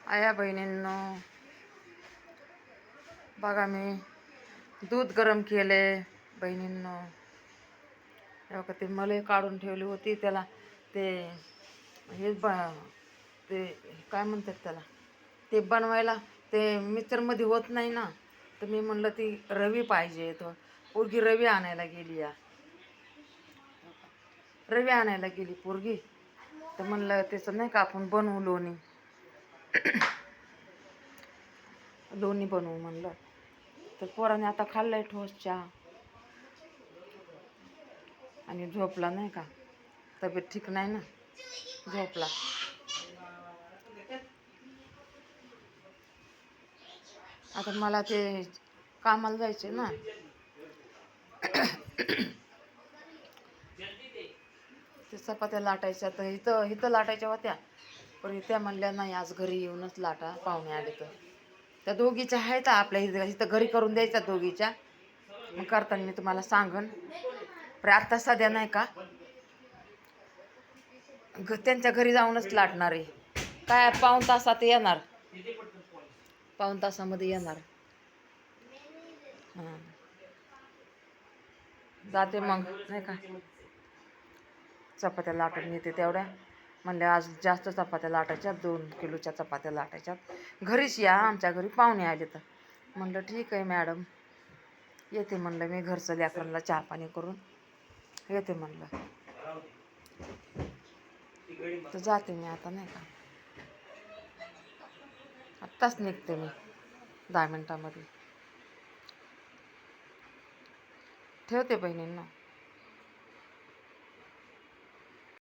आया बहिणींनो, बघा मी दूध गरम केले बहिणींनो. बघा ते मलई काढून ठेवली होती, त्याला ते हे ते काय म्हणतात त्याला, ते बनवायला ते मिक्सरमध्ये होत नाही ना, तर मी म्हणलं ती रवी पाहिजे. तर पोरगी रवी आणायला गेली रवी आणायला गेली पोरगी. तर म्हणलं त्याचं नाही का आपण बनवू लोणी बनवू म्हणलं. तर पोराने आता खाल्लंय ठोस चहा आणि झोपला नाही का, तब्येत ठीक नाही ना, झोपला. आता मला ते कामाला जायचे ना, ते चपात्या लाटायच्या. तर इथं लाटायच्या होत्या, पण त्या म्हणल्या नाही आज घरी येऊनच लाटा, पाहुणे आले तर. त्या दोघीच्या आहेत आपल्या इथं घरी करून द्यायच्या दोघीच्या. मग करताना मी तुम्हाला सांगन. पण आत्ता सध्या नाही का, त्यांच्या घरी जाऊनच लाटणार आहे. काय पाऊण तासात येणार, पाऊण तासामध्ये येणार. हां, जाते मग नाही का, चपात्या लाटून येते तेवढ्या. म्हणले आज जास्त चपात्या लाटायच्या, 2 किलोच्या चपात्या लाटायच्या. घरीच या, आमच्या घरी पाहुणे आले. तर म्हणलं ठीक आहे मॅडम, येते म्हणलं. मी घरचं लेकरांना चहा पाणी करून येते म्हणलं. तर जाते मी आता नाही का, आत्ताच निघते मी 10 मिनिटामध्ये. ठेवते बहिणींना.